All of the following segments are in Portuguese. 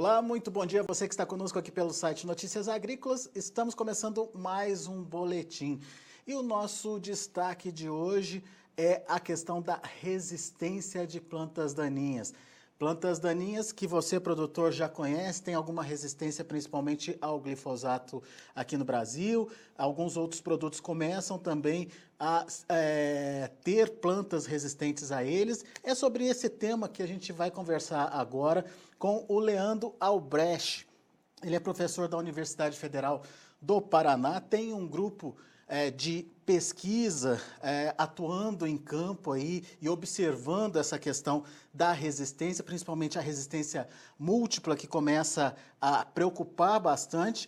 Olá, muito bom dia a você que está conosco aqui pelo site Notícias Agrícolas. Estamos começando mais um boletim. E o nosso destaque de hoje é a questão da resistência de plantas daninhas. Plantas daninhas que você, produtor, já conhece, tem alguma resistência principalmente ao glifosato aqui no Brasil. Alguns outros produtos começam também a ter plantas resistentes a eles. É sobre esse tema que a gente vai conversar agora com o Leandro Albrecht. Ele é professor da Universidade Federal do Paraná, tem um grupo de pesquisa atuando em campo aí e observando essa questão da resistência, principalmente a resistência múltipla, que começa a preocupar bastante.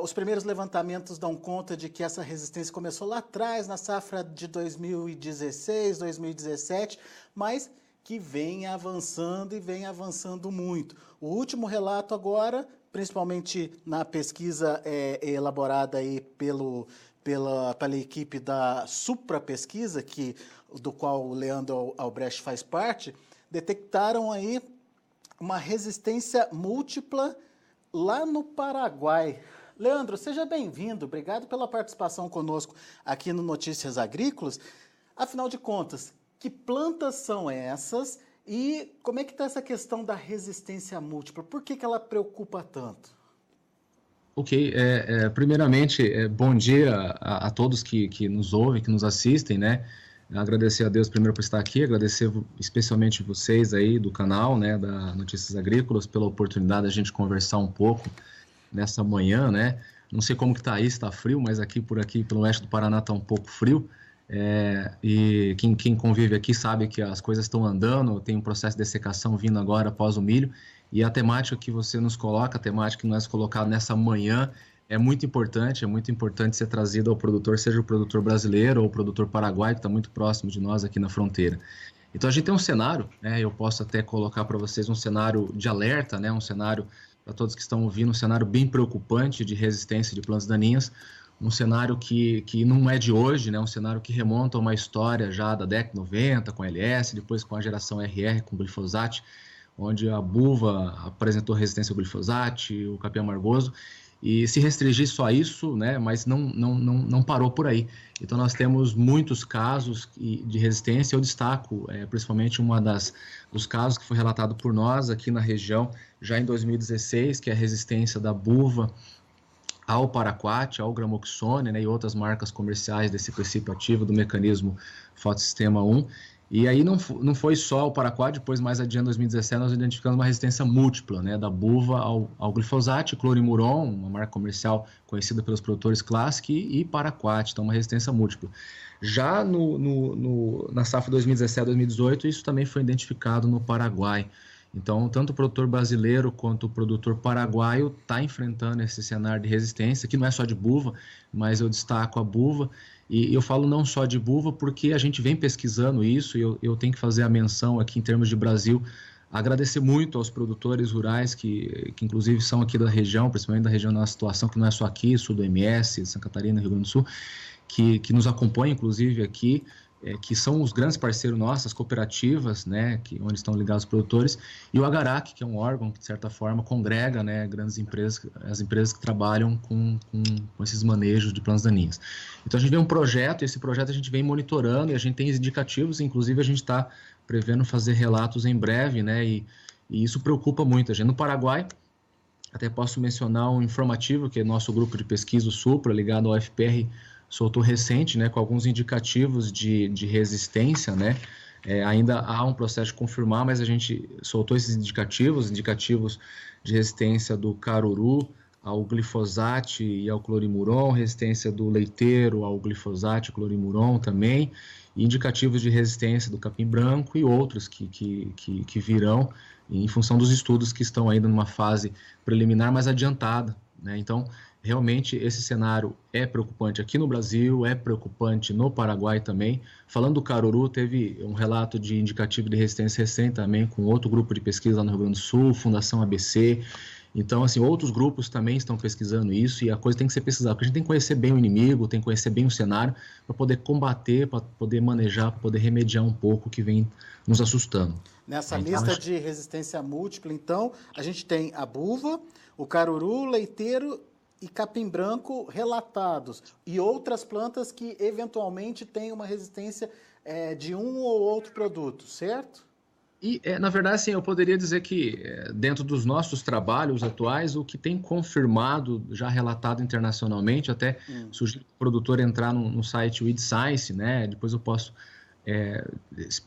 Os primeiros levantamentos dão conta de que essa resistência começou lá atrás, na safra de 2016, 2017, mas que vem avançando e vem avançando muito. O último relato agora, principalmente na pesquisa elaborada aí pela equipe da Supra Pesquisa, do qual o Leandro Albrecht faz parte, detectaram aí uma resistência múltipla lá no Paraguai. Leandro, seja bem-vindo, obrigado pela participação conosco aqui no Notícias Agrícolas. Afinal de contas, que plantas são essas e como é que está essa questão da resistência múltipla? Por que ela preocupa tanto? Ok, primeiramente, bom dia a todos que nos ouvem, que nos assistem, né? Agradecer a Deus primeiro por estar aqui, agradecer especialmente vocês aí do canal, né, da Notícias Agrícolas, pela oportunidade de a gente conversar um pouco nessa manhã, né? Não sei como que tá aí, se tá frio, mas por aqui, pelo oeste do Paraná, tá um pouco frio. E quem convive aqui sabe que as coisas estão andando, tem um processo de dessecação vindo agora após o milho, e a temática que você nos coloca, a temática que nós colocamos nessa manhã é muito importante ser trazida ao produtor, seja o produtor brasileiro ou o produtor paraguaio, que está muito próximo de nós aqui na fronteira. Então a gente tem um cenário, né, eu posso até colocar para vocês um cenário de alerta, né, um cenário para todos que estão ouvindo, um cenário bem preocupante de resistência de plantas daninhas, um cenário que não é de hoje, né? Um cenário que remonta a uma história já da década de 90, com a LS, depois com a geração RR, com o glifosato, onde a buva apresentou resistência ao glifosato, o capim amargoso, e se restringir só a isso, né? Mas não parou por aí. Então nós temos muitos casos de resistência. Eu destaco principalmente dos casos que foi relatado por nós aqui na região, já em 2016, que é a resistência da buva ao paraquat, ao gramoxone, né, e outras marcas comerciais desse princípio ativo do mecanismo fotossistema 1. E aí não foi só o paraquat, depois mais adiante, em 2017, nós identificamos uma resistência múltipla, né, da buva ao glifosato, clorimuron, uma marca comercial conhecida pelos produtores Classic, e paraquat, então uma resistência múltipla. Já na safra 2017-2018, isso também foi identificado no Paraguai. Então, tanto o produtor brasileiro quanto o produtor paraguaio está enfrentando esse cenário de resistência, que não é só de buva, mas eu destaco a buva. E eu falo não só de buva porque a gente vem pesquisando isso, e eu tenho que fazer a menção aqui em termos de Brasil, agradecer muito aos produtores rurais que inclusive são aqui da região, principalmente da região da nossa situação, que não é só aqui, sul do MS, Santa Catarina, Rio Grande do Sul, que nos acompanham inclusive aqui, que são os grandes parceiros nossos, as cooperativas, né, onde estão ligados os produtores, e o Agarac, que é um órgão que, de certa forma, congrega, né, grandes empresas, as empresas que trabalham com esses manejos de plantas daninhas. Então, a gente vem um projeto, e esse projeto a gente vem monitorando, e a gente tem indicativos, inclusive a gente está prevendo fazer relatos em breve, né, e isso preocupa muito a gente. No Paraguai, até posso mencionar um informativo, que é nosso grupo de pesquisa, o Supra, ligado ao FPR, soltou recente, né, com alguns indicativos de resistência, né, ainda há um processo de confirmar, mas a gente soltou esses indicativos de resistência do caruru ao glifosato e ao clorimuron, resistência do leiteiro ao glifosato e clorimuron também, e indicativos de resistência do capim branco e outros que virão em função dos estudos que estão ainda numa fase preliminar mais adiantada, né, então realmente esse cenário é preocupante aqui no Brasil, é preocupante no Paraguai também. Falando do caruru, teve um relato de indicativo de resistência recente também com outro grupo de pesquisa lá no Rio Grande do Sul, Fundação ABC. Então, assim, outros grupos também estão pesquisando isso e a coisa tem que ser pesquisada, porque a gente tem que conhecer bem o inimigo, tem que conhecer bem o cenário para poder combater, para poder manejar, para poder remediar um pouco o que vem nos assustando. Nessa lista de resistência múltipla, então, a gente tem a buva, o caruru, leiteiro e capim branco relatados, e outras plantas que eventualmente têm uma resistência de um ou outro produto, certo? E, na verdade, assim, eu poderia dizer que dentro dos nossos trabalhos atuais, o que tem confirmado, já relatado internacionalmente, até sugiro o produtor entrar no site Weed Science, né? Depois eu posso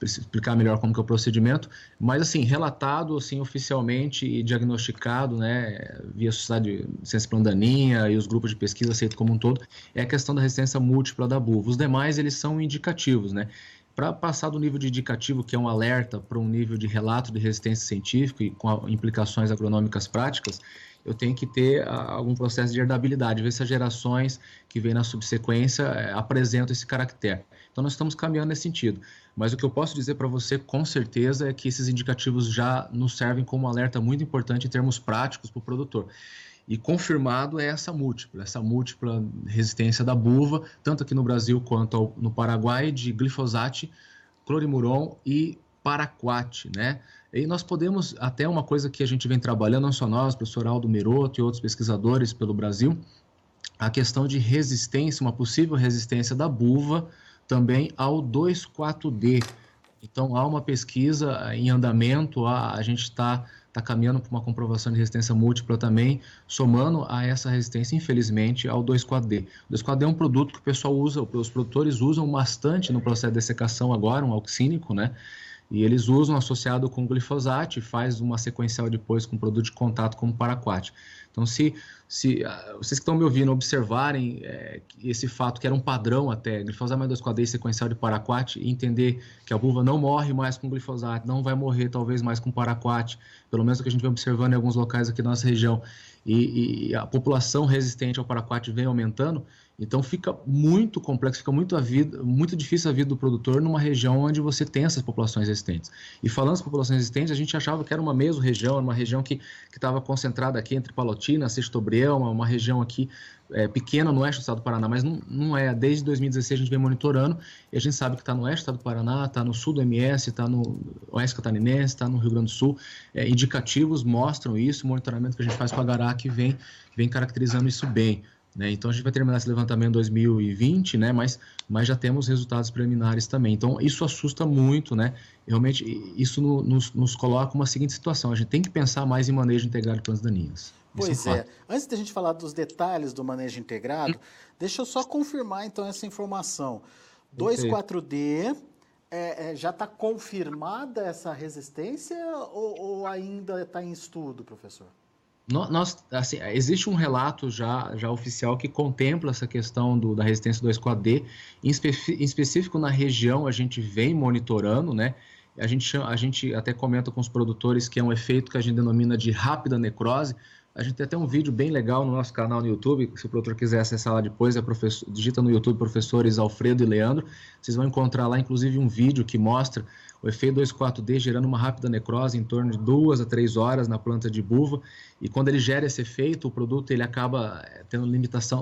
explicar melhor como que é o procedimento, mas assim, relatado assim, oficialmente e diagnosticado, né, via Sociedade de Ciência Plandaninha e os grupos de pesquisa aceito como um todo, é a questão da resistência múltipla da buva. Os demais, eles são indicativos, né? Para passar do nível de indicativo, que é um alerta, para um nível de relato de resistência científica e com implicações agronômicas práticas, eu tenho que ter algum processo de herdabilidade, ver se as gerações que vêm na subsequência apresentam esse caractere. Então, nós estamos caminhando nesse sentido. Mas o que eu posso dizer para você, com certeza, é que esses indicativos já nos servem como um alerta muito importante em termos práticos para o produtor. E confirmado é essa múltipla resistência da buva, tanto aqui no Brasil quanto no Paraguai, de glifosato, clorimuron e paraquat, né? E nós podemos, até uma coisa que a gente vem trabalhando, não só nós, o professor Aldo Meroto e outros pesquisadores pelo Brasil, a questão de resistência, uma possível resistência da buva também ao 2,4-D. Então, há uma pesquisa em andamento, a gente está caminhando para uma comprovação de resistência múltipla também, somando a essa resistência, infelizmente, ao 2,4-D. O 2,4-D é um produto que o pessoal usa, os produtores usam bastante no processo de dessecação agora, um auxínico, né? E eles usam associado com glifosato e faz uma sequencial depois com produto de contato como paraquat. Então, se vocês que estão me ouvindo observarem esse fato que era um padrão até, glifosato mais 2,4-D e sequencial de paraquat, e entender que a buva não morre mais com glifosato, não vai morrer talvez mais com paraquat, pelo menos o que a gente vem observando em alguns locais aqui na nossa região, e a população resistente ao paraquat vem aumentando, então fica muito complexo, fica muito difícil a vida do produtor numa região onde você tem essas populações resistentes. E falando das populações resistentes, a gente achava que era uma mesma região, uma região que estava concentrada aqui entre Palotina, Sextobrel, uma região aqui pequena no oeste do estado do Paraná, mas não é. Desde 2016 a gente vem monitorando e a gente sabe que está no oeste do estado do Paraná, está no sul do MS, está no oeste catarinense, está no Rio Grande do Sul. Indicativos mostram isso, o monitoramento que a gente faz com a Garac vem caracterizando isso bem. Né? Então, a gente vai terminar esse levantamento em 2020, né? mas já temos resultados preliminares também. Então, isso assusta muito, né? Realmente, isso nos coloca uma seguinte situação: a gente tem que pensar mais em manejo integrado de plantas daninhas. Pois é. Antes da gente falar dos detalhes do manejo integrado, deixa eu só confirmar, então, essa informação. 2,4-D, já está confirmada essa resistência ou ainda está em estudo, professor? Assim, existe um relato já oficial que contempla essa questão da resistência 2,4-D. Em específico, na região, a gente vem monitorando, né? A gente até comenta com os produtores que é um efeito que a gente denomina de rápida necrose. A gente tem até um vídeo bem legal no nosso canal no YouTube, se o produtor quiser acessar lá depois, digita no YouTube professores Alfredo e Leandro, vocês vão encontrar lá inclusive um vídeo que mostra o efeito 2,4-D gerando uma rápida necrose em torno de 2 a 3 horas na planta de buva, e quando ele gera esse efeito, o produto ele acaba tendo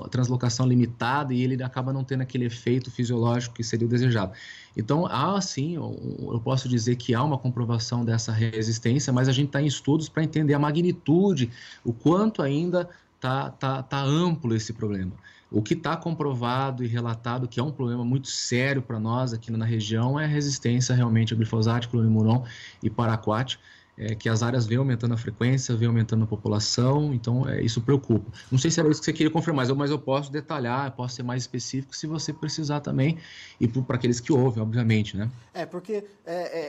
translocação limitada e ele acaba não tendo aquele efeito fisiológico que seria o desejado. Então, sim, eu posso dizer que há uma comprovação dessa resistência, mas a gente está em estudos para entender a magnitude, o quanto ainda tá amplo esse problema. O que está comprovado e relatado que é um problema muito sério para nós aqui na região é a resistência realmente a glifosato, clorimuron e paraquat, que as áreas vêm aumentando a frequência, vêm aumentando a população, então isso preocupa. Não sei se era isso que você queria confirmar, mas eu posso detalhar, posso ser mais específico se você precisar também, e para aqueles que ouvem, obviamente, né? Porque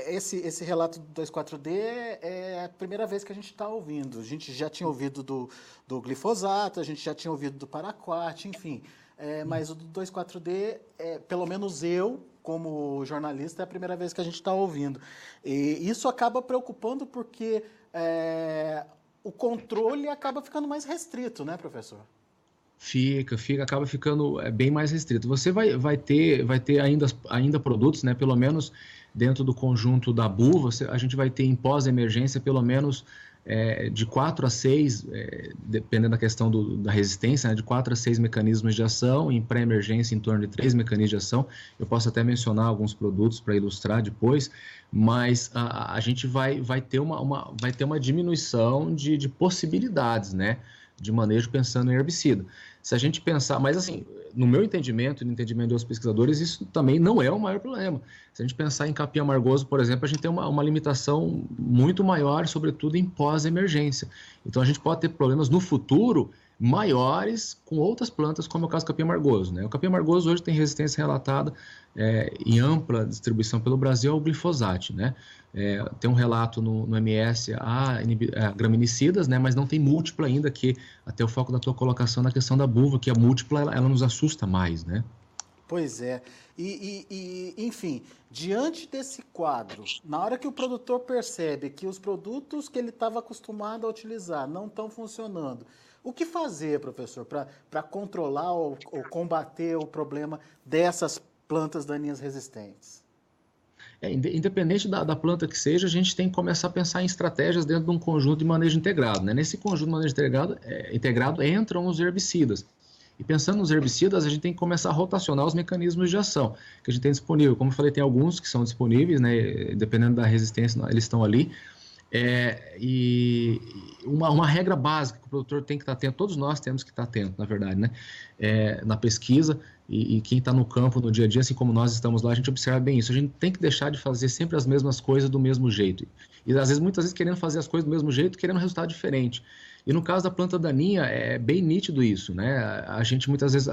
esse relato do 2,4-D é a primeira vez que a gente está ouvindo. A gente já tinha ouvido do glifosato, a gente já tinha ouvido do paraquat, enfim. Mas o do 2,4-D, pelo menos eu, como jornalista, é a primeira vez que a gente está ouvindo. E isso acaba preocupando porque o controle acaba ficando mais restrito, né, professor? Acaba ficando bem mais restrito. Você vai ter ainda produtos, né, pelo menos dentro do conjunto da buva, a gente vai ter em pós-emergência pelo menos de 4 a 6, dependendo da questão da resistência, né, de 4 a 6 mecanismos de ação, em pré-emergência em torno de 3 mecanismos de ação. Eu posso até mencionar alguns produtos para ilustrar depois, mas a gente vai ter uma diminuição de possibilidades, né, de manejo pensando em herbicida. Se a gente pensar, mas assim, no meu entendimento e no entendimento de outros pesquisadores, isso também não é o maior problema. Se a gente pensar em capim amargoso, por exemplo, a gente tem uma limitação muito maior, sobretudo em pós-emergência. Então a gente pode ter problemas no futuro maiores com outras plantas, como é o caso do capim amargoso, né? O capim amargoso hoje tem resistência relatada em ampla distribuição pelo Brasil ao glifosato, né? Tem um relato no MS a graminicidas, né? Mas não tem múltipla ainda, que até o foco da tua colocação na questão da buva, que a múltipla ela nos assusta mais, né? Pois é. Enfim, diante desse quadro, na hora que o produtor percebe que os produtos que ele estava acostumado a utilizar não estão funcionando, o que fazer, professor, para controlar ou combater o problema dessas plantas daninhas resistentes? Independente da planta que seja, a gente tem que começar a pensar em estratégias dentro de um conjunto de manejo integrado, né? Nesse conjunto de manejo integrado entram os herbicidas. E pensando nos herbicidas, a gente tem que começar a rotacionar os mecanismos de ação que a gente tem disponível. Como eu falei, tem alguns que são disponíveis, né? Dependendo da resistência, eles estão ali. E uma regra básica que o produtor tem que estar atento, todos nós temos que estar atento, na verdade, né? Na pesquisa, e quem está no campo no dia a dia, assim como nós estamos lá, a gente observa bem isso. A gente tem que deixar de fazer sempre as mesmas coisas do mesmo jeito. E às vezes, muitas vezes, querendo fazer as coisas do mesmo jeito, querendo um resultado diferente. E no caso da planta daninha, é bem nítido isso, né? A gente muitas vezes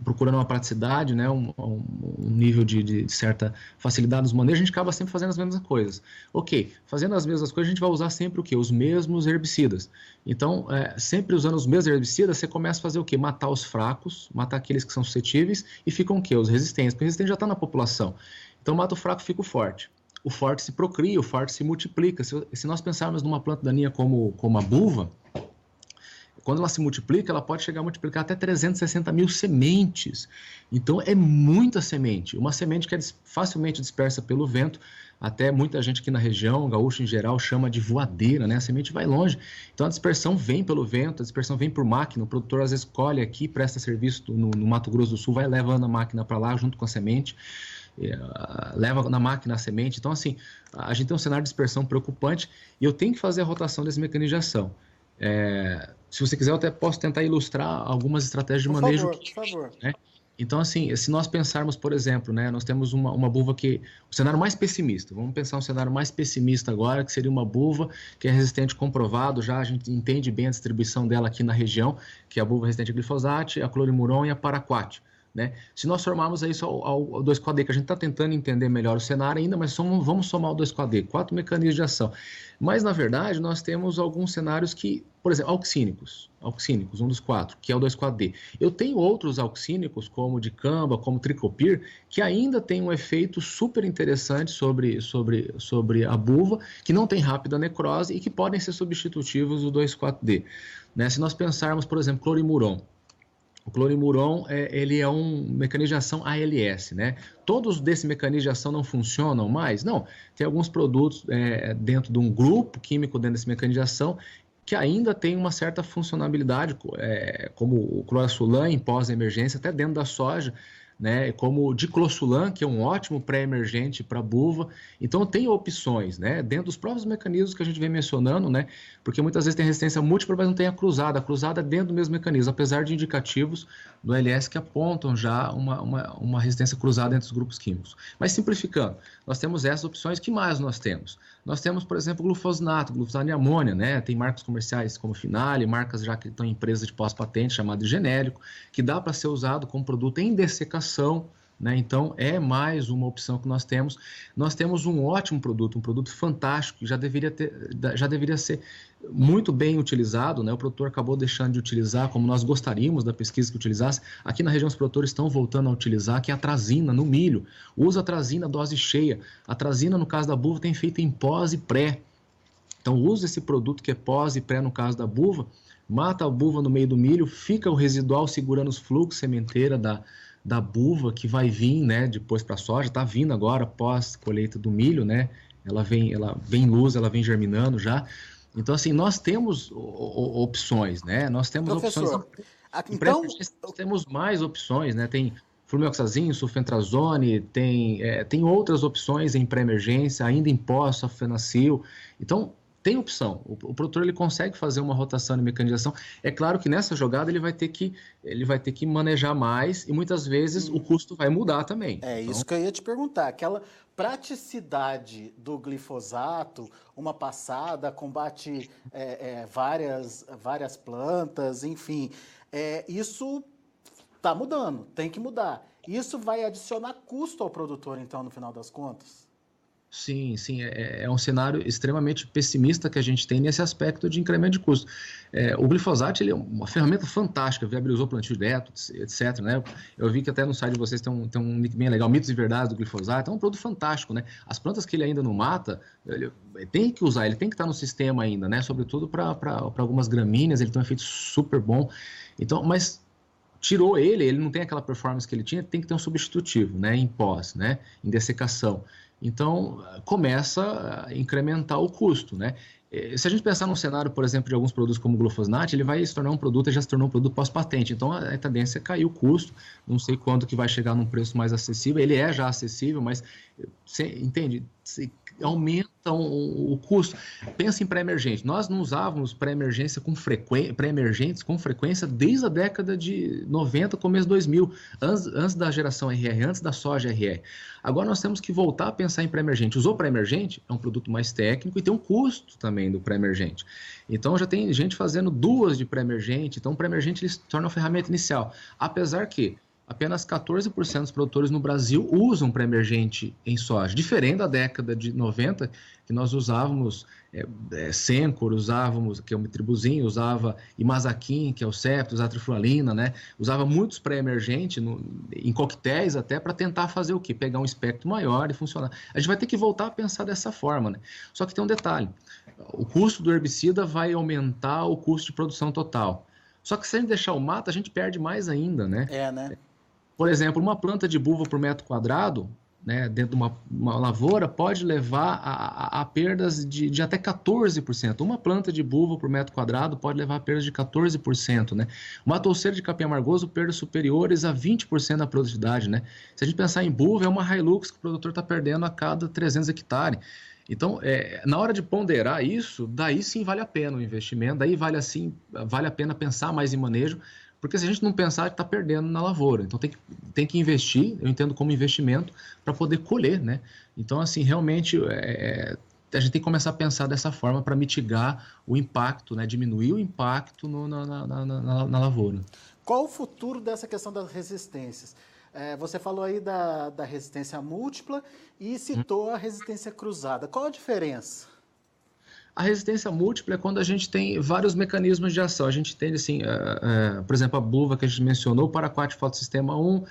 procurando uma praticidade, né? um nível de certa facilidade nos manejos, a gente acaba sempre fazendo as mesmas coisas. Ok, fazendo as mesmas coisas, a gente vai usar sempre o quê? Os mesmos herbicidas. Então, sempre usando os mesmos herbicidas, você começa a fazer o quê? Matar os fracos, matar aqueles que são suscetíveis, e ficam o quê? Os resistentes, porque o resistente já está na população. Então, mata o fraco, fica o forte. O forte se procria, o forte se multiplica. Se nós pensarmos numa planta daninha como a buva, quando ela se multiplica, ela pode chegar a multiplicar até 360 mil sementes. Então, é muita semente. Uma semente que é facilmente dispersa pelo vento. Até muita gente aqui na região, gaúcho em geral, chama de voadeira, né? A semente vai longe. Então, a dispersão vem pelo vento, a dispersão vem por máquina. O produtor, às vezes, colhe aqui, presta serviço no Mato Grosso do Sul, vai levando a máquina para lá junto com a semente. Leva na máquina a semente. Então, assim, a gente tem um cenário de dispersão preocupante e eu tenho que fazer a rotação desse mecanismo de ação. Se você quiser, eu até posso tentar ilustrar algumas estratégias de manejo. Por favor. Né? Então, assim, se nós pensarmos, por exemplo, né, nós temos uma buva que... O cenário mais pessimista, vamos pensar um cenário mais pessimista agora, que seria uma buva que é resistente comprovado, já a gente entende bem a distribuição dela aqui na região, que é a buva resistente a glifosato, a clorimuron e a paraquat. Né? Se nós somarmos isso ao 2,4-D, que a gente está tentando entender melhor o cenário ainda, mas vamos somar o 2,4-D, 4 mecanismos de ação. Mas, na verdade, nós temos alguns cenários que, por exemplo, auxínicos, um dos 4, que é o 2,4-D. Eu tenho outros auxínicos, como dicamba, como tricopir, que ainda tem um efeito super interessante sobre a buva, que não tem rápida necrose e que podem ser substitutivos do 2,4-D. Né? Se nós pensarmos, por exemplo, clorimuron. O clorimuron, ele é um mecanismo de ação ALS, né? Todos desse mecanismo de ação não funcionam mais? Não. Tem alguns produtos dentro de um grupo químico dentro desse mecanismo de ação que ainda tem uma certa funcionalidade, como o clorazulam em pós-emergência, até dentro da soja, né, como o diclosulam, que é um ótimo pré-emergente para buva. Então, tem opções, né, dentro dos próprios mecanismos que a gente vem mencionando, né, porque muitas vezes tem resistência múltipla, mas não tem a cruzada. A cruzada é dentro do mesmo mecanismo, apesar de indicativos do LS que apontam já uma resistência cruzada entre os grupos químicos. Mas, simplificando, nós temos essas opções. Que mais nós temos? Nós temos, por exemplo, glufosinato de amônia, né, tem marcas comerciais como Finale, marcas já que estão em empresas de pós-patente, chamado de genérico, que dá para ser usado como produto em dessecação, né? Então, é mais uma opção que nós temos. Nós temos um ótimo produto, um produto fantástico, que já deveria ser muito bem utilizado, né? O produtor acabou deixando de utilizar como nós gostaríamos da pesquisa que utilizasse. Aqui na região os produtores estão voltando a utilizar, que é a atrazina no milho. Usa a atrazina dose cheia. A atrazina, no caso da buva, tem feito em pós e pré. Então, usa esse produto que é pós e pré no caso da buva, mata a buva no meio do milho, fica o residual segurando os fluxos sementeira da buva que vai vir, né, depois para a soja, está vindo agora pós colheita do milho, né, ela vem luz, ela vem germinando já. Então, assim, nós temos opções, né? Nós temos opções. Professor, Em então, pré-emergência, nós temos mais opções, né? Tem flumioxazina, sulfentrazone, tem outras opções em pré-emergência, ainda em pós, sofenacil. Então, tem opção. O produtor ele consegue fazer uma rotação de mecanização. É claro que nessa jogada ele vai ter que manejar mais e muitas vezes o custo vai mudar também. é Então, isso que eu ia te perguntar. Aquela praticidade do glifosato, uma passada, combate várias plantas, enfim, isso está mudando, tem que mudar. Isso vai adicionar custo ao produtor, então, no final das contas? sim, sim, é um cenário extremamente pessimista que a gente tem nesse aspecto de incremento de custo. O glifosato ele é uma ferramenta fantástica, viabilizou plantio direto, etc. Né? Eu vi que até no site de vocês tem um link bem legal, Mitos e Verdades do glifosato, é um produto fantástico. Né? As plantas que ele ainda não mata, ele tem que usar, ele tem que estar no sistema ainda, né? Sobretudo para algumas gramíneas, ele tem um efeito super bom. Então, mas tirou ele não tem aquela performance que ele tinha, tem que ter um substitutivo, né, em pós, né, em dessecação. Então, começa a incrementar o custo, né? Se a gente pensar num cenário, por exemplo, de alguns produtos como o glufosinato, ele vai se tornar um produto, ele já se tornou um produto pós-patente. Então, a tendência é cair o custo. Não sei quando que vai chegar num preço mais acessível. Ele é já acessível, mas, você entende? Aumentam o custo. Pensa em pré-emergente. Nós não usávamos pré-emergentes com frequência desde a década de 90, começo de 2000, antes da geração RR, antes da soja RR. Agora nós temos que voltar a pensar em pré-emergente. Usou pré-emergente? É um produto mais técnico e tem um custo também do pré-emergente. Então já tem gente fazendo duas de pré-emergente. Então o pré-emergente ele se torna uma ferramenta inicial. Apesar que apenas 14% dos produtores no Brasil usam pré-emergente em soja, diferente da década de 90, que nós usávamos Sencor, usávamos, que é o mitribuzinho, usava Imazaquim, que é o septo, usava triflualina, né? Usava muitos pré-emergente em coquetéis até para tentar fazer o quê? Pegar um espectro maior e funcionar. A gente vai ter que voltar a pensar dessa forma, né? Só que tem um detalhe, o custo do herbicida vai aumentar o custo de produção total. Só que se a gente deixar o mato, a gente perde mais ainda, né? Né? Por exemplo, uma planta de buva por metro quadrado, né, dentro de uma lavoura, pode levar a perdas de até 14%. Uma planta de buva por metro quadrado pode levar a perdas de 14%. Né? Uma touceira de capim amargoso, perdas superiores a 20% da produtividade. Né? Se a gente pensar em buva, é uma Hilux que o produtor está perdendo a cada 300 hectares. Então, na hora de ponderar isso, daí sim vale a pena o investimento, daí vale a pena pensar mais em manejo, porque se a gente não pensar, está perdendo na lavoura. Então tem que investir, eu entendo como investimento, para poder colher, né? Então, assim, realmente a gente tem que começar a pensar dessa forma para mitigar o impacto, né? Diminuir o impacto na lavoura. Qual o futuro dessa questão das resistências? Você falou aí da resistência múltipla e citou a resistência cruzada. Qual a diferença? A resistência múltipla é quando a gente tem vários mecanismos de ação. A gente tem, assim, por exemplo, a buva que a gente mencionou, paraquat fotossistema 1,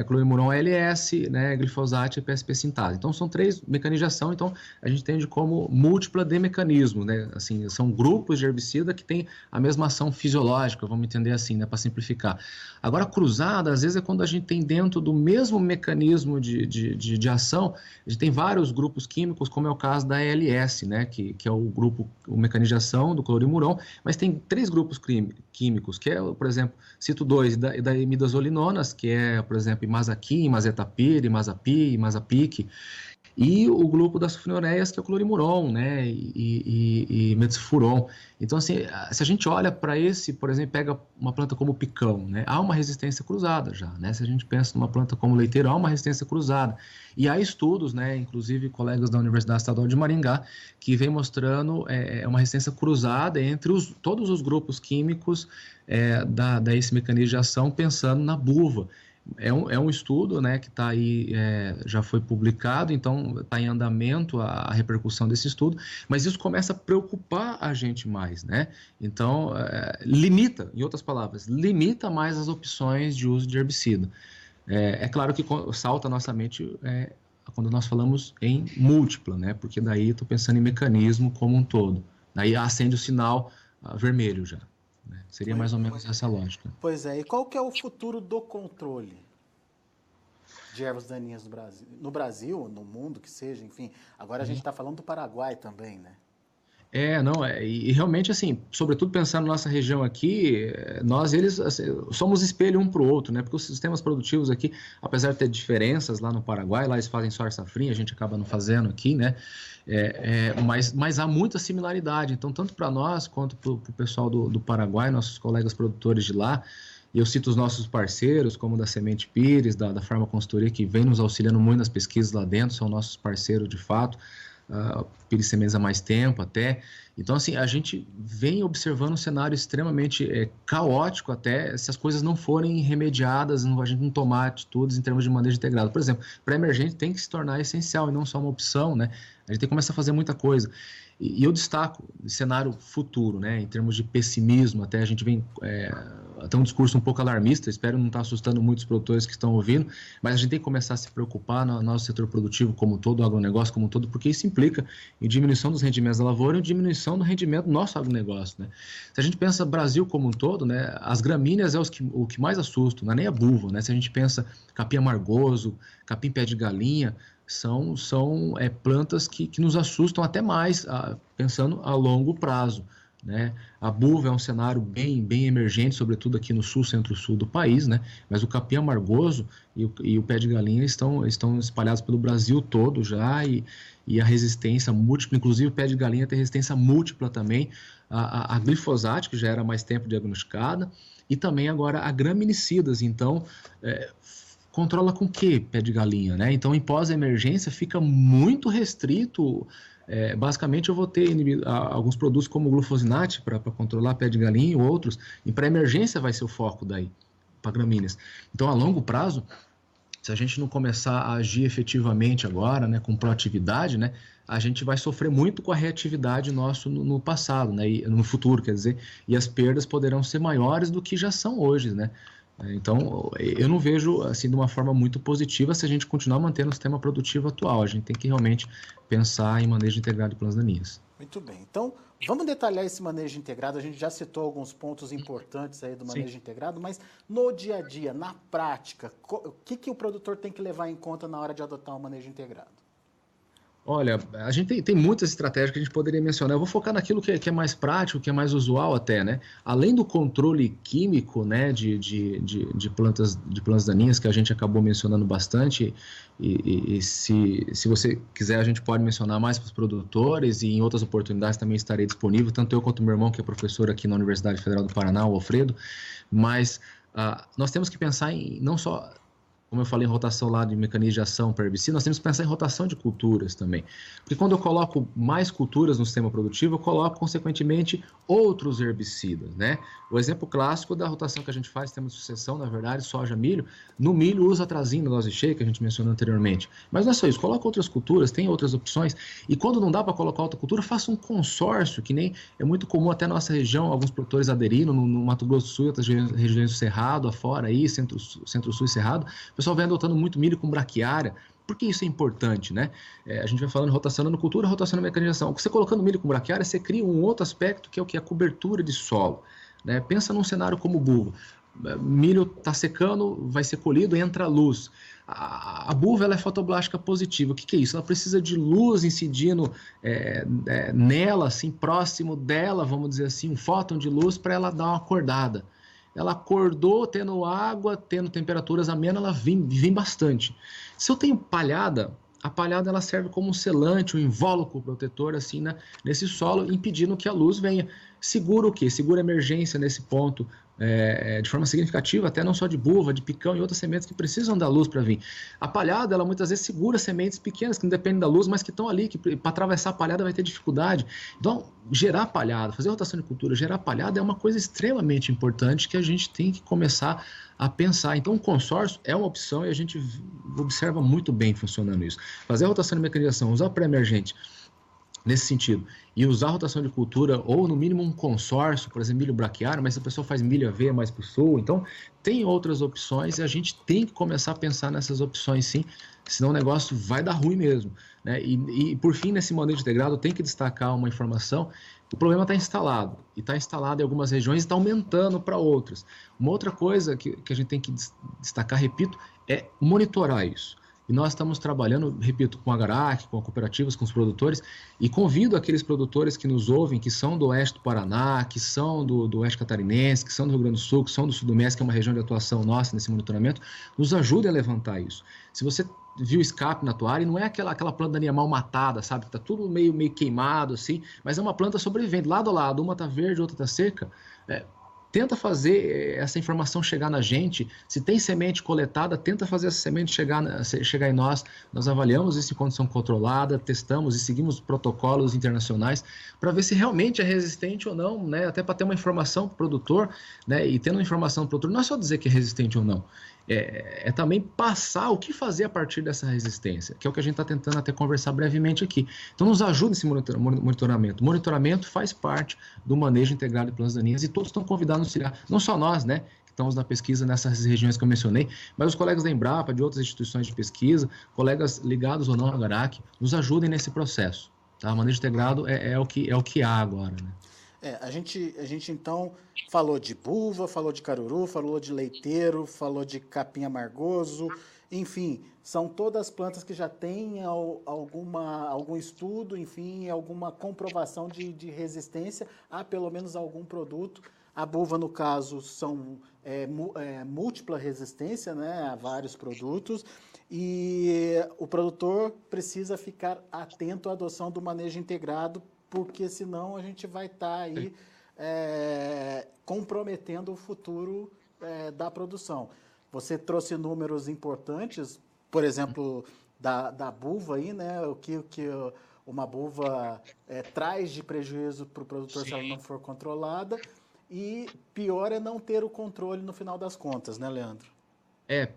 clorimurão ALS, né, glifosato e PSP sintase. Então, são 3 mecanismos de ação, então a gente entende como múltipla de mecanismos, né? Assim, são grupos de herbicida que têm a mesma ação fisiológica, vamos entender assim, né, para simplificar. Agora, cruzada, às vezes, é quando a gente tem dentro do mesmo mecanismo de ação, a gente tem vários grupos químicos, como é o caso da ALS, né, que é o mecanismo de ação do clorimurão, mas tem 3 grupos químicos, que é, por exemplo, cito 2, da imidazolinonas, que é, por exemplo, imazaquim, imazetapir, imazapi, imazapic, e o grupo das sulfonilureias, que é o clorimuron, né, e metilfuron. Então, assim, se a gente olha para esse, por exemplo, pega uma planta como o picão, né, há uma resistência cruzada já, né, se a gente pensa numa planta como o leiteiro, há uma resistência cruzada. E há estudos, né, inclusive colegas da Universidade Estadual de Maringá, que vem mostrando uma resistência cruzada entre todos os grupos químicos desse mecanismo de ação, pensando na buva. É um estudo, né, que está aí, já foi publicado, então está em andamento a repercussão desse estudo, mas isso começa a preocupar a gente mais, né? Então, limita, em outras palavras, limita mais as opções de uso de herbicida. É claro que salta a nossa mente quando nós falamos em múltipla, né? Porque daí estou pensando em mecanismo como um todo. Daí acende o sinal vermelho já. Né? Seria mais ou menos essa lógica. Pois é, e qual que é o futuro do controle de ervas daninhas no Brasil? No Brasil, no mundo, que seja, enfim. Agora a gente está falando do Paraguai também, né? E realmente, assim, sobretudo pensando na nossa região aqui, eles, assim, somos espelho um para o outro, né? Porque os sistemas produtivos aqui, apesar de ter diferenças lá no Paraguai, lá eles fazem soja safrinha, a gente acaba não fazendo aqui, né? Mas há muita similaridade. Então, tanto para nós quanto para o pessoal do Paraguai, nossos colegas produtores de lá, e eu cito os nossos parceiros, como da Semente Pires, da Farma Consultoria, que vem nos auxiliando muito nas pesquisas lá dentro, são nossos parceiros de fato. Pires Sementes há mais tempo até. Então, assim, a gente vem observando um cenário extremamente caótico até se as coisas não forem remediadas, a gente não tomar atitudes em termos de manejo integrado. Por exemplo, pré-emergente tem que se tornar essencial e não só uma opção, né? A gente tem que começar a fazer muita coisa. E eu destaco o cenário futuro, né? Em termos de pessimismo, até a gente vem... até um discurso um pouco alarmista, espero não estar assustando muitos produtores que estão ouvindo, mas a gente tem que começar a se preocupar no nosso setor produtivo como um todo, o agronegócio como um todo, porque isso implica em diminuição dos rendimentos da lavoura e diminuição do rendimento do nosso agronegócio, né? Se a gente pensa Brasil como um todo, né, as gramíneas o que mais assusta, não é nem a buva, né? Se a gente pensa capim amargoso, capim pé de galinha, são plantas que nos assustam até mais, pensando a longo prazo, né? A buva é um cenário bem emergente, sobretudo aqui no sul, centro-sul do país, né? Mas o capim amargoso e o pé de galinha estão espalhados pelo Brasil todo já, e a resistência múltipla, inclusive o pé de galinha tem resistência múltipla também a glifosato, que já era há mais tempo diagnosticada, e também agora a graminicidas. Então, controla com o que pé de galinha, né? Então, em pós-emergência fica muito restrito. Basicamente, eu vou ter alguns produtos como o glufosinato para controlar pé de galinha e outros. E para emergência vai ser o foco daí, para gramíneas. Então, a longo prazo, se a gente não começar a agir efetivamente agora, né, com proatividade, né, a gente vai sofrer muito com a reatividade nosso no passado, né, e no futuro, quer dizer, e as perdas poderão ser maiores do que já são hoje, né? Então, eu não vejo assim de uma forma muito positiva se a gente continuar mantendo o sistema produtivo atual. A gente tem que realmente pensar em manejo integrado de plantas daninhas. Muito bem. Então, vamos detalhar esse manejo integrado. A gente já citou alguns pontos importantes aí do manejo integrado, mas no dia a dia, na prática, o que o produtor tem que levar em conta na hora de adotar o manejo integrado? Olha, a gente tem muitas estratégias que a gente poderia mencionar. Eu vou focar naquilo que é mais prático, que é mais usual até, né? Além do controle químico, né, de plantas daninhas, que a gente acabou mencionando bastante, e se você quiser, a gente pode mencionar mais para os produtores, e em outras oportunidades também estarei disponível, tanto eu quanto meu irmão, que é professor aqui na Universidade Federal do Paraná, o Alfredo, mas nós temos que pensar em não só... Como eu falei, em rotação lá de mecanismos de ação para herbicida, nós temos que pensar em rotação de culturas também. Porque quando eu coloco mais culturas no sistema produtivo, eu coloco, consequentemente, outros herbicidas, né? O exemplo clássico da rotação que a gente faz, sistema de sucessão, na verdade, soja, milho. No milho, usa atrazina, dose cheia, que a gente mencionou anteriormente. Mas não é só isso, coloca outras culturas, tem outras opções. E quando não dá para colocar outra cultura, faça um consórcio, que nem é muito comum até na nossa região, alguns produtores aderindo, no Mato Grosso do Sul, outras regiões do Cerrado, afora aí, centro-sul e Cerrado. O pessoal vem adotando muito milho com braquiária. Por que isso é importante, né? A gente vai falando rotacionando cultura, rotacionando mecanização. Você colocando milho com braquiária, você cria um outro aspecto que é o que? A cobertura de solo, né? Pensa num cenário como buva. Milho está secando, vai ser colhido, entra a luz. A buva ela é fotoblástica positiva. O que é isso? Ela precisa de luz incidindo nela, assim, próximo dela, vamos dizer assim, um fóton de luz para ela dar uma acordada. Ela acordou tendo água, tendo temperaturas amenas, ela vem bastante. Se eu tenho palhada, a palhada ela serve como um selante, um invólucro protetor assim, né, nesse solo, impedindo que a luz venha. Segura o quê? Segura a emergência nesse ponto, de forma significativa, até não só de buva, de picão e outras sementes que precisam da luz para vir. A palhada, ela muitas vezes segura sementes pequenas que não dependem da luz, mas que estão ali, que para atravessar a palhada vai ter dificuldade. Então, gerar palhada, fazer rotação de cultura, gerar palhada é uma coisa extremamente importante que a gente tem que começar a pensar. Então, o consórcio é uma opção e a gente observa muito bem funcionando isso. Fazer a rotação de mecanização, usar pré-emergente, nesse sentido, e usar a rotação de cultura, ou no mínimo um consórcio, por exemplo, milho braquiário, mas se a pessoa faz milho aveia mais para o sul, então tem outras opções e a gente tem que começar a pensar nessas opções sim, senão o negócio vai dar ruim mesmo, né? E por fim, nesse manejo integrado, eu tenho que destacar uma informação: o problema está instalado, e está instalado em algumas regiões e está aumentando para outras. Uma outra coisa que a gente tem que destacar, repito, é monitorar isso. E nós estamos trabalhando, repito, com a Agarac, com cooperativas, com os produtores, e convido aqueles produtores que nos ouvem, que são do oeste do Paraná, que são do oeste catarinense, que são do Rio Grande do Sul, que são do Sudoeste, que é uma região de atuação nossa nesse monitoramento, nos ajudem a levantar isso. Se você viu escape na tua área, e não é aquela planta daninha mal matada, sabe? Que tá tudo meio queimado, assim, mas é uma planta sobrevivente, lado a lado, uma tá verde, outra tá seca. Tenta fazer essa informação chegar na gente. Se tem semente coletada, tenta fazer essa semente chegar em nós. Nós avaliamos isso em condição controlada, testamos e seguimos protocolos internacionais para ver se realmente é resistente ou não, né? Até para ter uma informação para o produtor, né? E tendo uma informação do produtor, não é só dizer que é resistente ou não. É também passar o que fazer a partir dessa resistência, que é o que a gente está tentando até conversar brevemente aqui. Então, nos ajuda esse monitoramento. Monitoramento faz parte do manejo integrado de plantas daninhas e todos estão convidados a nos auxiliar. Não só nós, né, que estamos na pesquisa nessas regiões que eu mencionei, mas os colegas da Embrapa, de outras instituições de pesquisa, colegas ligados ou não ao Agarac, nos ajudem nesse processo. Tá? O manejo integrado é o que há agora, né? A gente então falou de buva, falou de caruru, falou de leiteiro, falou de capim amargoso, enfim, são todas plantas que já têm algum estudo, enfim, alguma comprovação de resistência a pelo menos algum produto. A buva, no caso, são múltipla resistência, né, a vários produtos, e o produtor precisa ficar atento à adoção do manejo integrado, porque senão a gente vai estar aí comprometendo o futuro da produção. Você trouxe números importantes, por exemplo, da buva aí, né? O que uma buva traz de prejuízo para o produtor se ela não for controlada, e pior é não ter o controle no final das contas, né, Leandro?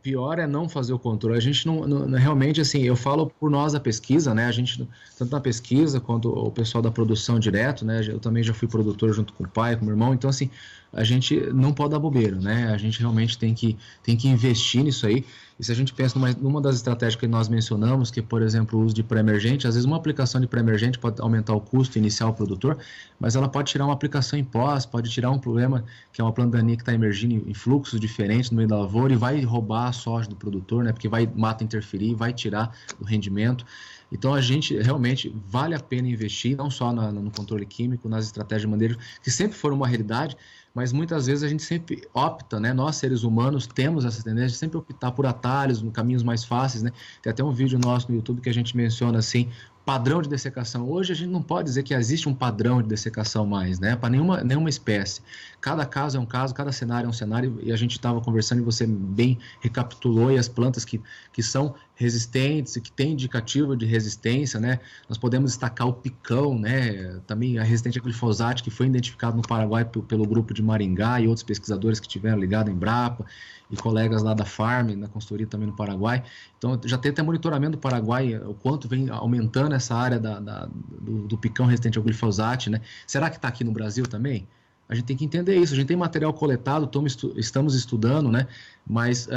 Pior é não fazer o controle. A gente não realmente, assim, eu falo por nós da pesquisa, né? A gente, tanto na pesquisa quanto o pessoal da produção direto, né? Eu também já fui produtor junto com o pai, com o meu irmão, então, assim, a gente não pode dar bobeira, né? A gente realmente tem que investir nisso aí. E se a gente pensa numa das estratégias que nós mencionamos, que, por exemplo, o uso de pré-emergente, às vezes uma aplicação de pré-emergente pode aumentar o custo inicial do produtor, mas ela pode tirar uma aplicação em pós, pode tirar um problema que é uma planta daninha que está emergindo em fluxos diferentes no meio da lavoura e vai roubar a soja do produtor, né? Porque mata interferir, vai tirar o rendimento. Então, a gente realmente vale a pena investir, não só no controle químico, nas estratégias de manejo, que sempre foram uma realidade, mas muitas vezes a gente sempre opta, né? Nós, seres humanos, temos essa tendência de sempre optar por atalhos, caminhos mais fáceis, né? Tem até um vídeo nosso no YouTube que a gente menciona assim, padrão de dessecação. Hoje a gente não pode dizer que existe um padrão de dessecação mais, né? Para nenhuma espécie. Cada caso é um caso, cada cenário é um cenário, e a gente estava conversando e você bem recapitulou, e as plantas que são resistentes e que têm indicativo de resistência, né? Nós podemos destacar o picão, né? Também a resistente a glifosato, que foi identificado no Paraguai pelo grupo de Maringá e outros pesquisadores que tiveram ligado em Embrapa e colegas lá da Farm, na consultoria também no Paraguai. Então, já tem até monitoramento do Paraguai, o quanto vem aumentando essa área do picão resistente ao glifosato, né? Será que está aqui no Brasil também? A gente tem que entender isso. A gente tem material coletado, estamos estudando, né? Mas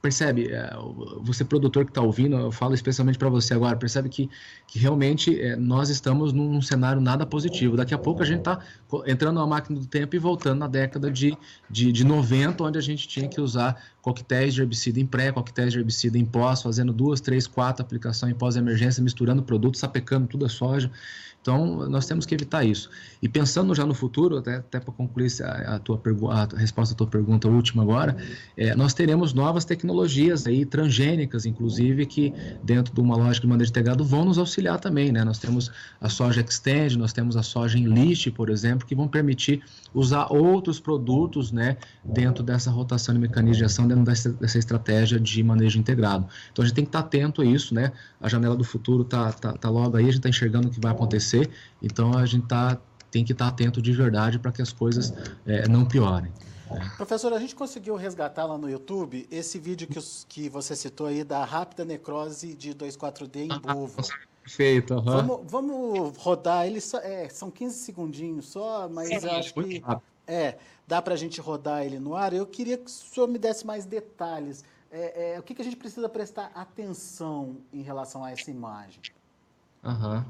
percebe, você produtor que está ouvindo, eu falo especialmente para você agora, percebe que realmente nós estamos num cenário nada positivo. Daqui a pouco a gente está entrando na máquina do tempo e voltando na década de 90, onde a gente tinha que usar coquetéis de herbicida em pré, coquetéis de herbicida em pós, fazendo 2, 3, 4 aplicações em pós-emergência, misturando produtos, sapecando tudo a soja. Então, nós temos que evitar isso. E pensando já no futuro, até para concluir a resposta à tua pergunta última agora, nós teremos novas tecnologias aí, transgênicas, inclusive, que dentro de uma lógica de manejo integrado vão nos auxiliar também, né? Nós temos a soja Extend, nós temos a soja Enlist, por exemplo, que vão permitir usar outros produtos, né, dentro dessa rotação de mecanismo de ação, dentro dessa estratégia de manejo integrado. Então, a gente tem que estar atento a isso, né? A janela do futuro tá logo aí, a gente está enxergando o que vai acontecer. Então, a gente tem que estar atento de verdade para que as coisas não piorem. Professor, a gente conseguiu resgatar lá no YouTube esse vídeo que você citou aí da rápida necrose de 2,4-D em buva. Perfeito. Uhum. Vamos rodar ele, são 15 segundinhos só, mas eu acho que dá para a gente rodar ele no ar. Eu queria que o senhor me desse mais detalhes. O que a gente precisa prestar atenção em relação a essa imagem? Uhum.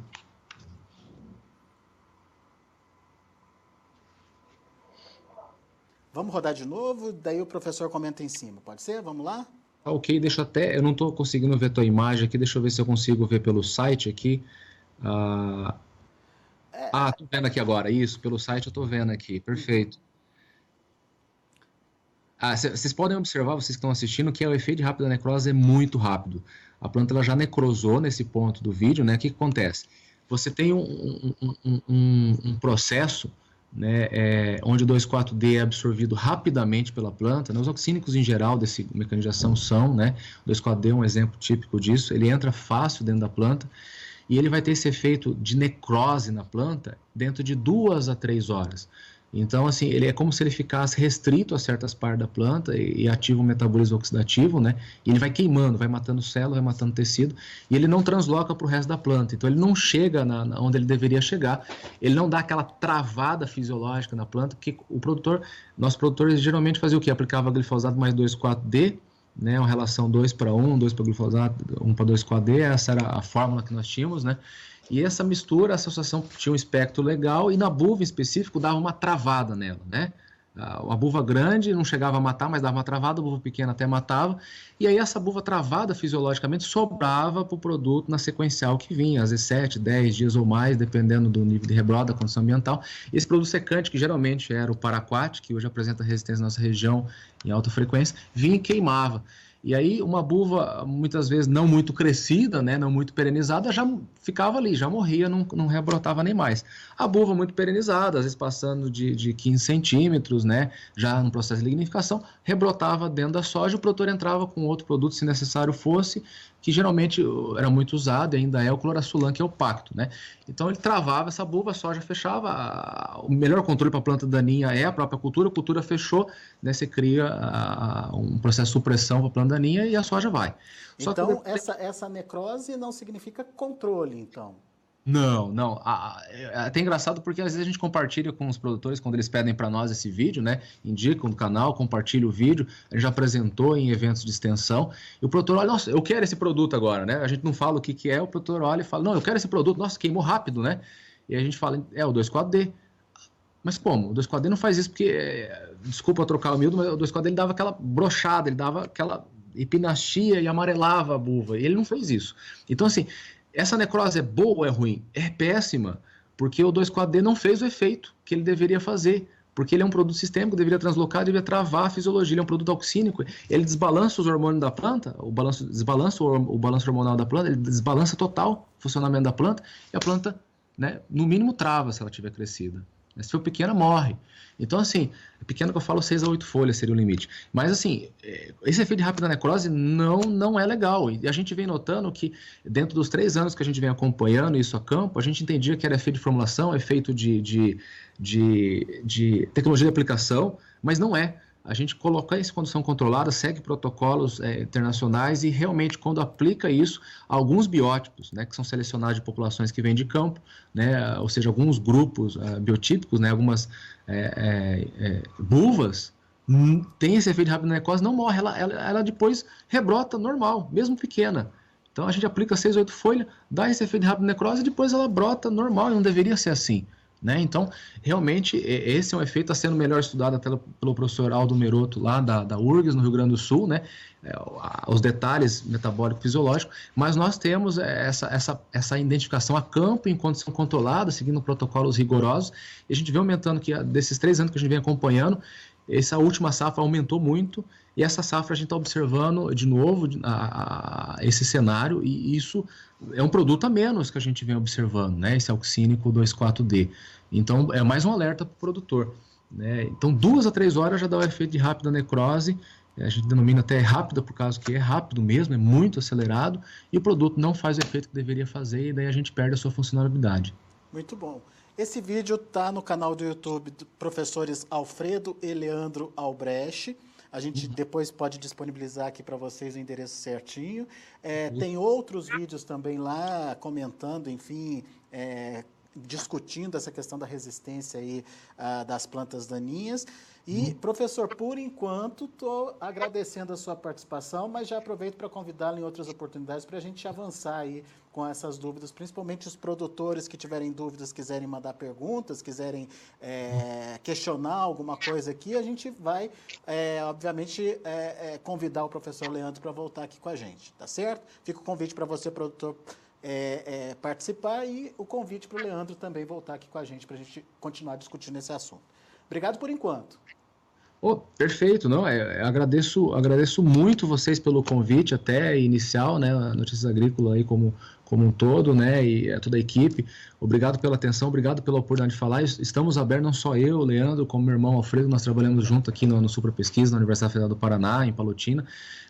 Vamos rodar de novo, daí o professor comenta em cima, pode ser? Vamos lá? Tá ok, deixa até... Eu não estou conseguindo ver tua imagem aqui, deixa eu ver se eu consigo ver pelo site aqui. Tô vendo aqui agora. Isso, pelo site eu estou vendo aqui. Perfeito. Vocês podem observar, vocês que estão assistindo, que o efeito de rápida necrose é muito rápido. A planta ela já necrosou nesse ponto do vídeo, né? O que acontece? Você tem um processo, né, onde o 2,4-D é absorvido rapidamente pela planta, né? Os oxínicos em geral desse mecanismo de ação são, né? O 2,4-D é um exemplo típico disso. Ele entra fácil dentro da planta e ele vai ter esse efeito de necrose na planta dentro de 2 a 3 horas. Então, assim, ele é como se ele ficasse restrito a certas partes da planta e ativa o metabolismo oxidativo, né? E ele vai queimando, vai matando célula, vai matando tecido, e ele não transloca para o resto da planta. Então, ele não chega onde ele deveria chegar, ele não dá aquela travada fisiológica na planta, porque nossos produtores geralmente faziam o quê? Aplicava glifosato mais 2,4-D, né? Uma relação 2:1, 2 para glifosato, 1 para 2,4-D, essa era a fórmula que nós tínhamos, né? E essa mistura, a associação tinha um espectro legal e na buva em específico dava uma travada nela, né? A buva grande não chegava a matar, mas dava uma travada, a buva pequena até matava. E aí essa buva travada fisiologicamente sobrava para o produto na sequencial que vinha, às vezes 7, 10 dias ou mais, dependendo do nível de rebrota, da condição ambiental. Esse produto secante, que geralmente era o paraquat, que hoje apresenta resistência na nossa região em alta frequência, vinha e queimava. E aí uma buva, muitas vezes não muito crescida, né, não muito perenizada, já ficava ali, já morria, não rebrotava nem mais. A buva muito perenizada, às vezes passando de 15 centímetros, né, já no processo de lignificação, rebrotava dentro da soja, o produtor entrava com outro produto, se necessário fosse, que geralmente era muito usado e ainda é o clorasulã, que é o pacto, né? Então ele travava essa buva, a soja fechava, o melhor controle para a planta daninha é a própria cultura, a cultura fechou, né, você cria um processo de supressão para a planta daninha e a soja vai. Então, essa necrose não significa controle, então? Não. É até engraçado porque às vezes a gente compartilha com os produtores quando eles pedem para nós esse vídeo, né? Indicam no canal, compartilha o vídeo. A gente já apresentou em eventos de extensão. E o produtor olha, nossa, eu quero esse produto agora, né? A gente não fala o que é, o produtor olha e fala, não, eu quero esse produto. Nossa, queimou rápido, né? E a gente fala, o 2,4-D. Mas como? O 2,4-D não faz isso porque, desculpa trocar o miúdo, mas o 2,4-D ele dava aquela brochada, ele dava aquela epinastia e amarelava a buva. E ele não fez isso. Então, assim, essa necrose é boa ou é ruim? É péssima, porque o 2,4-D não fez o efeito que ele deveria fazer, porque ele é um produto sistêmico, deveria translocar, deveria travar a fisiologia, ele é um produto oxínico, ele desbalança os hormônios da planta, desbalança o balanço hormonal da planta, ele desbalança total o funcionamento da planta, e a planta, né, no mínimo trava se ela tiver crescida. Se for pequena, morre. Então, assim, pequeno que eu falo 6 a 8 folhas seria o limite. Mas, assim, esse efeito de rápida necrose não é legal. E a gente vem notando que, dentro dos 3 anos que a gente vem acompanhando isso a campo, a gente entendia que era efeito de formulação, efeito de tecnologia de aplicação, mas não é. A gente coloca isso em condição controlada, segue protocolos internacionais e realmente quando aplica isso, alguns biótipos, né, que são selecionados de populações que vêm de campo, né, ou seja, alguns grupos biotípicos, né, algumas buvas, tem esse efeito de rápida necrose, não morre, ela depois rebrota normal, mesmo pequena. Então a gente aplica 6, 8 folhas, dá esse efeito de rápida necrose e depois ela brota normal, e não deveria ser assim. Né? Então, realmente, esse é um efeito, está sendo melhor estudado até pelo professor Aldo Meroto, lá da URGS, no Rio Grande do Sul, né? Os detalhes metabólico-fisiológicos, mas nós temos essa identificação a campo, em condição controlada, seguindo protocolos rigorosos, e a gente vem aumentando, que desses 3 anos que a gente vem acompanhando, essa última safra aumentou muito, e essa safra a gente está observando de novo esse cenário, e isso é um produto a menos que a gente vem observando, né? Esse oxínico 2,4-D. Então, é mais um alerta para o produtor. Né? Então, 2 a 3 horas já dá o efeito de rápida necrose, a gente denomina até rápida, por causa que é rápido mesmo, é muito acelerado, e o produto não faz o efeito que deveria fazer, e daí a gente perde a sua funcionalidade. Muito bom. Esse vídeo está no canal do YouTube do professores Alfredo e Leandro Albrecht. A gente depois pode disponibilizar aqui para vocês o endereço certinho. Tem outros vídeos também lá, comentando, enfim, discutindo essa questão da resistência aí, das plantas daninhas. E, professor, por enquanto, estou agradecendo a sua participação, mas já aproveito para convidá-lo em outras oportunidades para a gente avançar aí com essas dúvidas, principalmente os produtores que tiverem dúvidas, quiserem mandar perguntas, quiserem questionar alguma coisa aqui, a gente vai, obviamente, convidar o professor Leandro para voltar aqui com a gente, tá certo? Fica o convite para você, produtor, participar, e o convite para o Leandro também voltar aqui com a gente, para a gente continuar discutindo esse assunto. Obrigado por enquanto. Oh, perfeito, não, agradeço muito vocês pelo convite até inicial, né, a Notícias Agrícolas aí como um todo, né, e a toda a equipe. Obrigado pela atenção, obrigado pela oportunidade de falar. Estamos abertos, não só eu, Leandro, como meu irmão Alfredo, nós trabalhamos junto aqui no Supra Pesquisa, na Universidade Federal do Paraná, em Palotina.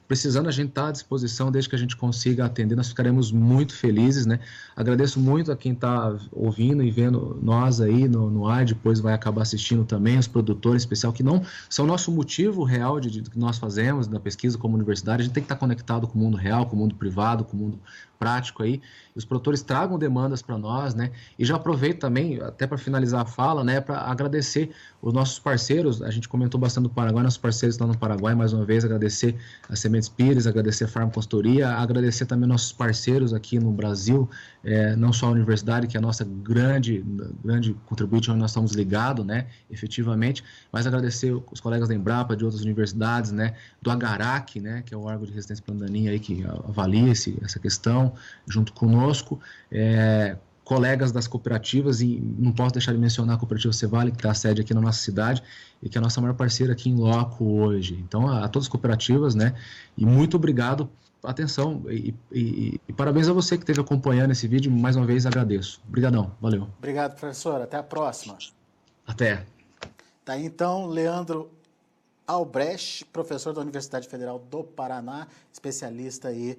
Precisando, a gente está à disposição, desde que a gente consiga atender, nós ficaremos muito felizes, né? Agradeço muito a quem está ouvindo e vendo nós aí no ar, depois vai acabar assistindo também, os produtores, em especial, que não são nosso motivo real de que nós fazemos na pesquisa como universidade. A gente tem que estar conectado com o mundo real, com o mundo privado, com o mundo prático aí. E os produtores tragam demandas para nós, né? E já aproveito também, até para finalizar a fala, né, para agradecer os nossos parceiros. A gente comentou bastante do Paraguai, nossos parceiros estão no Paraguai, mais uma vez, agradecer a Sementes Pires, agradecer a Farm Consultoria, agradecer também nossos parceiros aqui no Brasil, não só a universidade, que é a nossa grande contribuinte, onde nós estamos ligados, né, efetivamente, mas agradecer os colegas da Embrapa, de outras universidades, né, do Agarac, né, que é o órgão de resistência plantaninha aí que avalia essa questão, junto conosco, colegas das cooperativas, e não posso deixar de mencionar a Cooperativa Cevale, que está a sede aqui na nossa cidade, e que é a nossa maior parceira aqui em loco hoje. Então, a todas as cooperativas, né, e muito obrigado, atenção, e parabéns a você que esteve acompanhando esse vídeo, mais uma vez agradeço. Obrigadão, valeu. Obrigado, professor, até a próxima. Até. Tá aí, então, Leandro Albrecht, professor da Universidade Federal do Paraná, especialista aí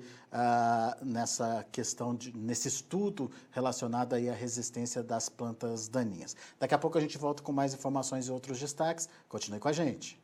nessa questão, nesse estudo relacionado aí à resistência das plantas daninhas. Daqui a pouco a gente volta com mais informações e outros destaques. Continue com a gente.